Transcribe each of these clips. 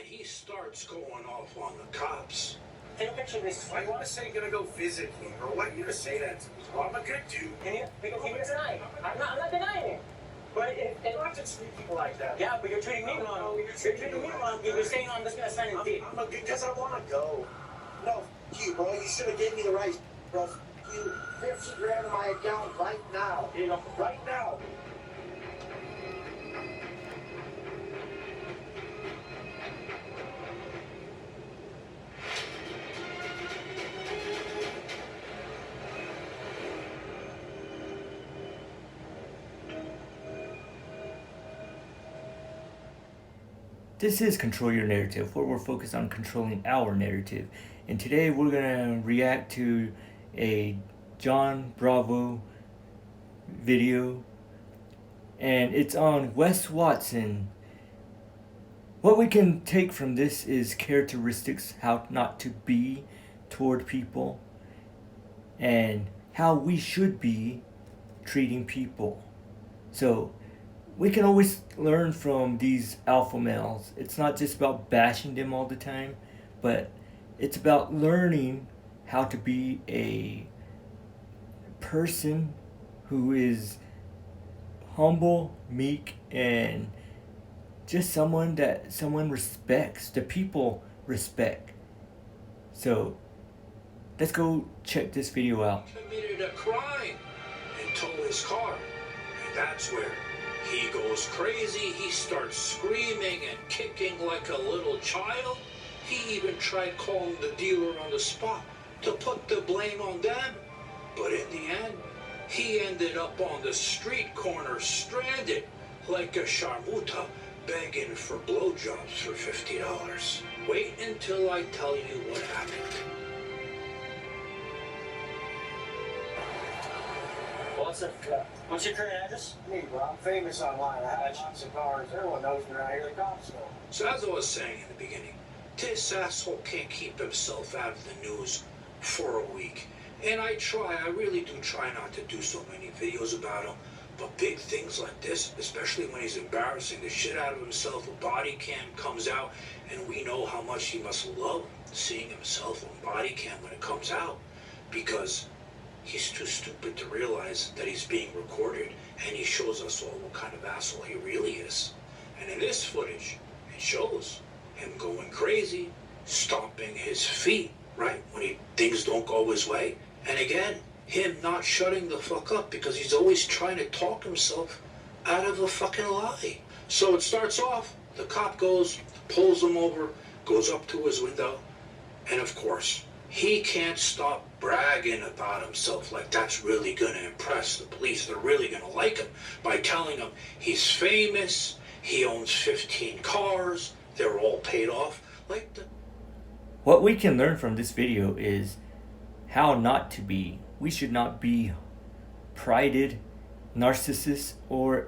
he starts going off on the cops. Take a picture of this. Why you want to say you're going to go visit him? Or why are you going to say that to me? Well, I'm a good dude. Because you deny it. I'm not denying it. But if not just treat people like that. yeah, but you're treating me wrong. You're treating me wrong. You're saying I'm just going to sign a deal. I'm a good, because I want to go. No, you, bro. You should have gave me the right, bro. You, 50 grand in my account right now. You know, Right now. This is Control Your Narrative, where we're focused on controlling our narrative. And today we're going to react to a John Bravo video. And it's on Wes Watson. What we can take from this is characteristics, how not to be toward people, and how we should be treating people. So we can always learn from these alpha males. It's not just about bashing them all the time, but it's about learning how to be a person who is humble, meek, and just someone that someone respects, the people respect. So let's go check this video out. Committed a crime and tow his car, and that's where he goes crazy. He starts screaming and kicking like a little child. He even tried calling the dealer on the spot to put the blame on them. But in the end, he ended up on the street corner stranded like a sharmuta begging for blowjobs for $50. Wait until I tell you what happened. What's your current address? Me, bro. I'm famous online. I have lots of cars. Everyone knows me around here. The cops know. So as I was saying in the beginning, this asshole can't keep himself out of the news for a week. And I really do try not to do so many videos about him. But big things like this, especially when he's embarrassing the shit out of himself, a body cam comes out, and we know how much he must love seeing himself on body cam when it comes out, because he's too stupid to realize that he's being recorded, and he shows us all what kind of asshole he really is. And in this footage, it shows him going crazy, stomping his feet, right, when things don't go his way. And again, him not shutting the fuck up because he's always trying to talk himself out of a fucking lie. So it starts off, the cop goes, pulls him over, goes up to his window, and of course, he can't stop bragging about himself like that's really going to impress the police. They're really going to like him by telling him he's famous, he owns 15 cars, they're all paid off. What we can learn from this video is how not to be. We should not be prided, narcissists, or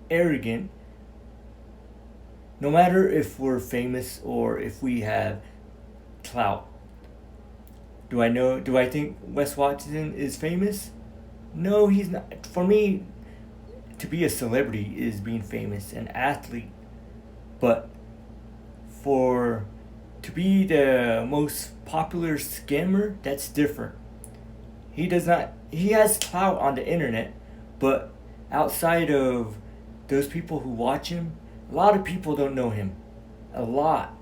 arrogant, no matter if we're famous or if we have clout. Do I think Wes Watson is famous? No, he's not. For me, to be a celebrity is being famous, an athlete. But to be the most popular scammer, that's different. He has clout on the internet, but outside of those people who watch him, a lot of people don't know him. A lot.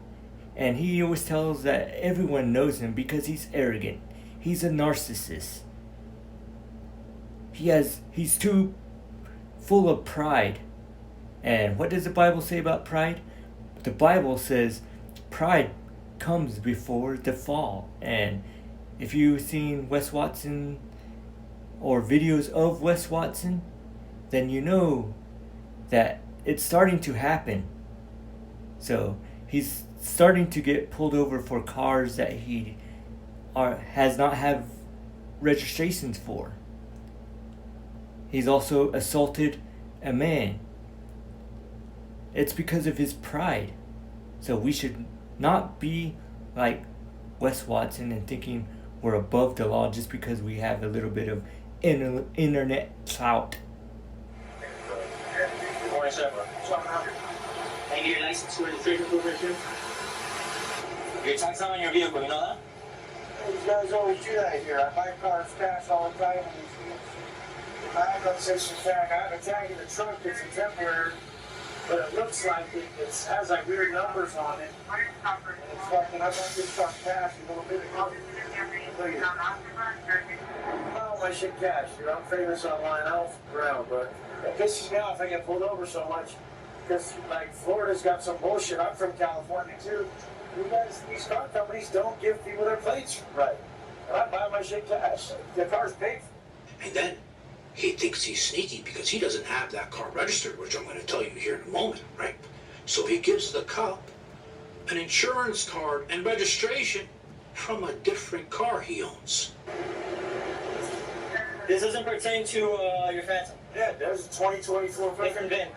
And he always tells that everyone knows him because he's arrogant. He's a narcissist. He's too full of pride. And what does the Bible say about pride? The Bible says pride comes before the fall. And if you've seen Wes Watson or videos of Wes Watson, then you know that it's starting to happen. So he's starting to get pulled over for cars that he has not have registrations for. He's also assaulted a man. It's because of his pride. So we should not be like Wes Watson and thinking we're above the law just because we have a little bit of internet clout. Good morning, sir. And your license to registration proof and shit? Your tax on your vehicle, you know that? These guys always do that here. I buy cars cash all the time. I have no such a tag. I have a tag in the trunk. It's a temporary, but it looks like it has like weird numbers on it. It's fucking, I bought this truck cash a little bit ago. Oh, my shit cash, dude. I'm famous online. I don't fuck around, but it pisses me off I get pulled over so much. Because, like, Florida's got some bullshit. I'm from California, too. You guys, these car companies don't give people their plates right. And I buy my shit cash. The car's paid for. And then he thinks he's sneaky because he doesn't have that car registered, which I'm going to tell you here in a moment, right? So he gives the cop an insurance card and registration from a different car he owns. This doesn't pertain to your Phantom. Yeah, there's a 2024 Different VIN.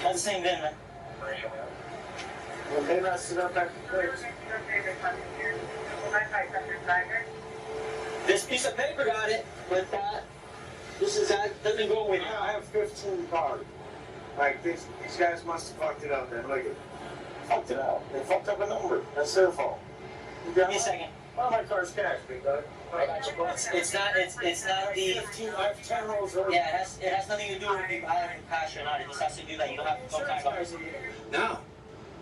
That's the same VIN, man. When they messed it up back in the place. This piece of paper got it, but that doesn't go with it. Yeah, I have 15 cars. Like, these guys must have fucked it up then. Look at it. Fucked it up. They fucked up a number. That's their fault. Give me a second. Oh, my car's cash, big dog. I got you. It's not the. 15, I have 10 rolls over. Yeah, it has nothing to do with you having cash or not. It just has to do that you don't have no time buys. Now,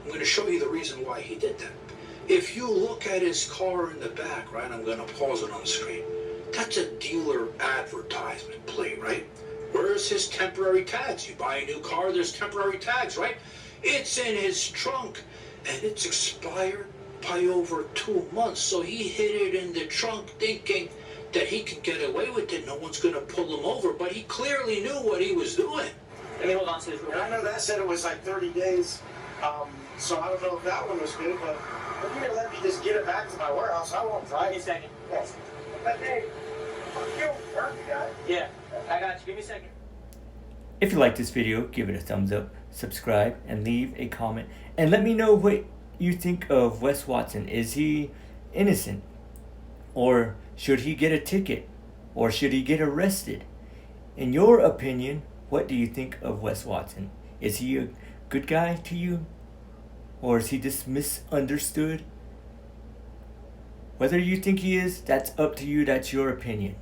I'm going to show you the reason why he did that. If you look at his car in the back, right, I'm going to pause it on the screen. That's a dealer advertisement plate, right? Where's his temporary tags? You buy a new car, there's temporary tags, right? It's in his trunk, and it's expired by over 2 months. So he hid it in the trunk thinking that he can get away with it. No one's going to pull him over, but he clearly knew what he was doing. Let me hold on to this real And I know that said it was like 30 days. So I don't know if that one was good, but if you're going to let me just get it back to my warehouse, I won't drive. Give me a second. Yes. But hey, fuck you, perfect guy. Yeah, I got you. Give me a second. If you like this video, give it a thumbs up, subscribe, and leave a comment. And let me know what you think of Wes Watson. Is he innocent? Or should he get a ticket? Or should he get arrested? In your opinion, what do you think of Wes Watson? Is he a good guy to you? Or is he just misunderstood? Whether you think he is, that's up to you. That's your opinion.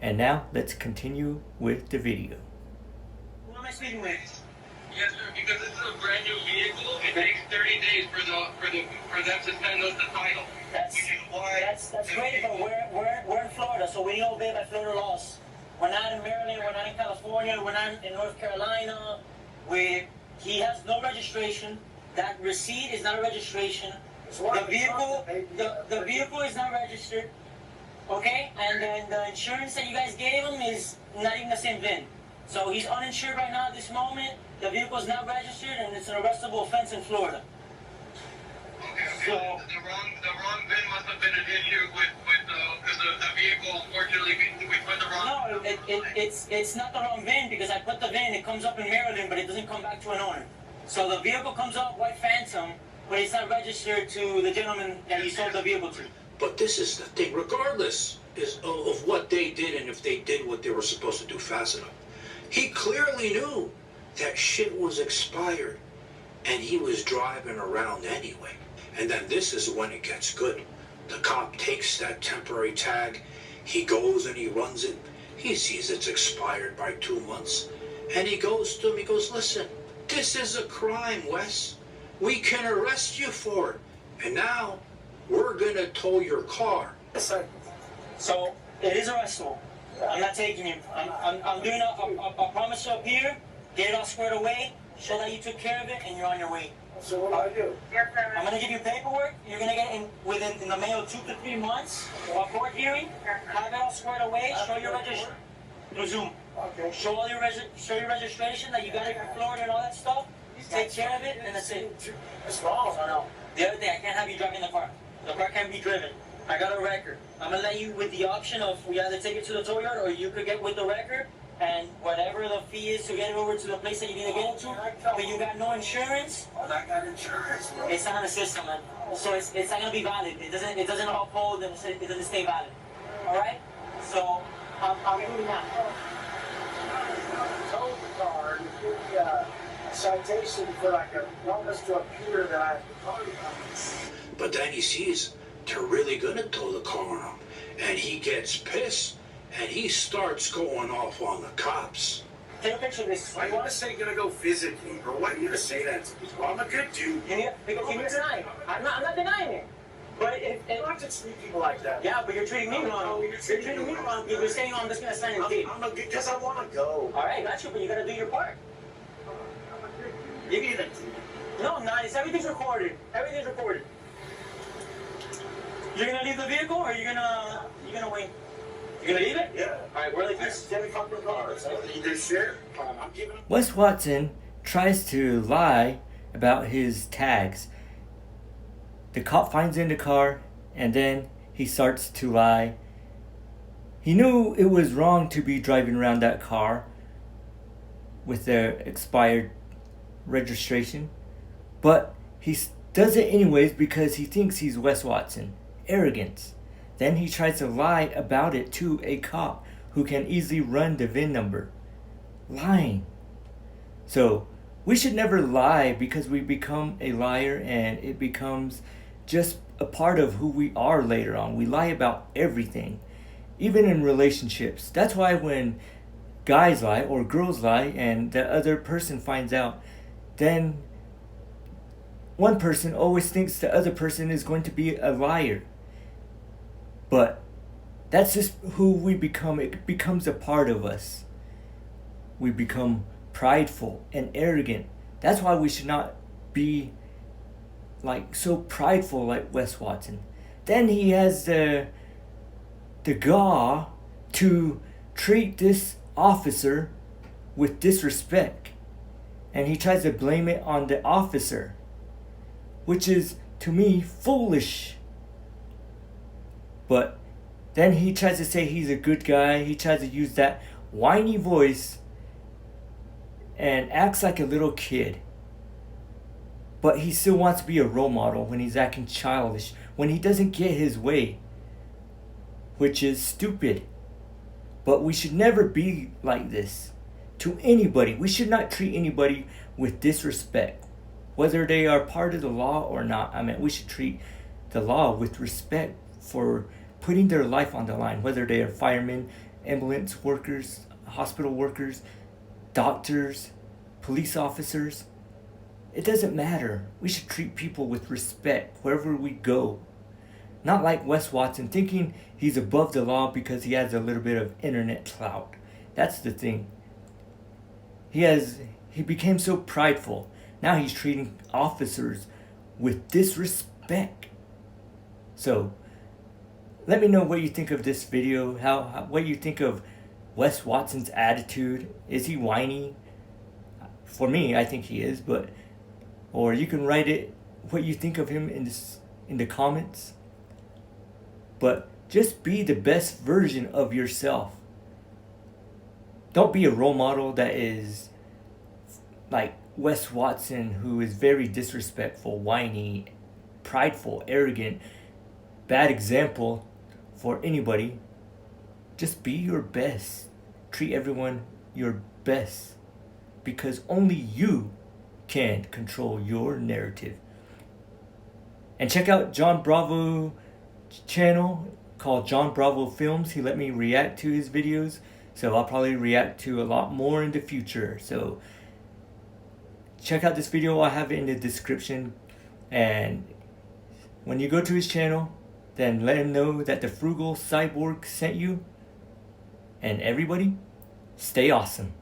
And now, let's continue with the video. Who am I speaking with? Yes, sir, because this is a brand new vehicle. It takes 30 days for them to send us the title. That's great, but we're in Florida, so we obey by Florida laws. We're not in Maryland, we're not in California, we're not in North Carolina. He has no registration. That receipt is not a registration. The vehicle is not registered. Okay? And then the insurance that you guys gave him is not even the same VIN. So he's uninsured right now at this moment. The vehicle is not registered, and it's an arrestable offense in Florida. Okay. So, The wrong VIN must have been an issue because the vehicle, unfortunately, we put the wrong. no, it's not the wrong VIN because I put the VIN. It comes up in Maryland, but it doesn't come back to an owner. So the vehicle comes up white Phantom, but it's not registered to the gentleman that you sold the vehicle to. But this is the thing, regardless of what they did and if they did what they were supposed to do fast enough. He clearly knew that shit was expired, and he was driving around anyway. And then this is when it gets good. The cop takes that temporary tag, he goes and he runs it, he sees it's expired by 2 months, and he goes to him, he goes, listen, this is a crime, Wes. We can arrest you for it. And now, we're gonna tow your car. So it is arrestable. I'm not taking you. I'm doing a promise up here, get it all squared away, show that you took care of it, and you're on your way. So what do I do? I'm gonna give you paperwork. You're gonna get in the mail 2 to 3 months. A court hearing, have it all squared away, show your registration. Through Zoom. Okay. Show your registration that you got it from Florida and all that stuff. Take care of it, and that's it. It's wrong. So no. The other thing, I can't have you driving the car. The car can't be driven. I got a record. I'm gonna let you with the option of we either take it to the tow yard or you could get with the record and whatever the fee is to get it over to the place that you're gonna get it to. But you got no insurance. I got insurance. It's not in the system, man. So it's not gonna be valid. It doesn't uphold and it doesn't stay valid. All right. So I'm doing that. Tow the car. You give me citation for like a wellness to a peer that I have to call you on. But then he sees they're really gonna tow the car on him, and he gets pissed, and he starts going off on the cops. Take a picture of this. Why are you gonna say you're gonna go physically, bro? Why are you gonna say that to me? Well, I'm a good dude. Because you're denying. I'm not denying it. But You don't have to treat people like that. yeah, but you're treating me wrong. No, You're treating me wrong. You're saying, oh, I'm just gonna sign a deed. I'm a good, because I want to go. All right, got you, but you gotta do your part. You need a No, I'm not. Everything's recorded. Everything's recorded. You're gonna leave the vehicle, or you're gonna wait? You're gonna leave it? Yeah. All right, where are the keys? Get me fucking cars. You do shit. I'm giving them. Wes Watson tries to lie about his tags. The cop finds in the car, and then he starts to lie. He knew it was wrong to be driving around that car with their expired registration, but he does it anyways because he thinks he's Wes Watson. Arrogance. Then he tries to lie about it to a cop who can easily run the VIN number. Lying. So we should never lie because we become a liar and it becomes just a part of who we are later on. We lie about everything, even in relationships. That's why when guys lie or girls lie and the other person finds out, then one person always thinks the other person is going to be a liar. But that's just who we become. It becomes a part of us. We become prideful and arrogant. That's why we should not be like so prideful like Wes Watson. Then he has the gall to treat this officer with disrespect. And he tries to blame it on the officer, which is, to me, foolish. But then he tries to say he's a good guy. He tries to use that whiny voice and acts like a little kid. But he still wants to be a role model when he's acting childish, when he doesn't get his way, which is stupid. But we should never be like this to anybody. We should not treat anybody with disrespect, whether they are part of the law or not. I mean, we should treat the law with respect for putting their life on the line, whether they are firemen, ambulance workers, hospital workers, doctors, police officers. It doesn't matter. We should treat people with respect wherever we go. Not like Wes Watson, thinking he's above the law because he has a little bit of internet clout. That's the thing. He became so prideful. Now he's treating officers with disrespect. So, let me know what you think of this video. What you think of Wes Watson's attitude. Is he whiny? For me, I think he is. Or you can write it what you think of him in the comments. But just be the best version of yourself. Don't be a role model that is like Wes Watson, who is very disrespectful, whiny, prideful, arrogant, bad example for anybody. Just be your best. Treat everyone your best. Because only you can control your narrative. And check out John Bravo channel called John Bravo Films. He let me react to his videos, so I'll probably react to a lot more in the future. So check out this video. I have it in the description, and when you go to his channel, then let him know that the Frugal Cyborg sent you. And everybody, stay awesome.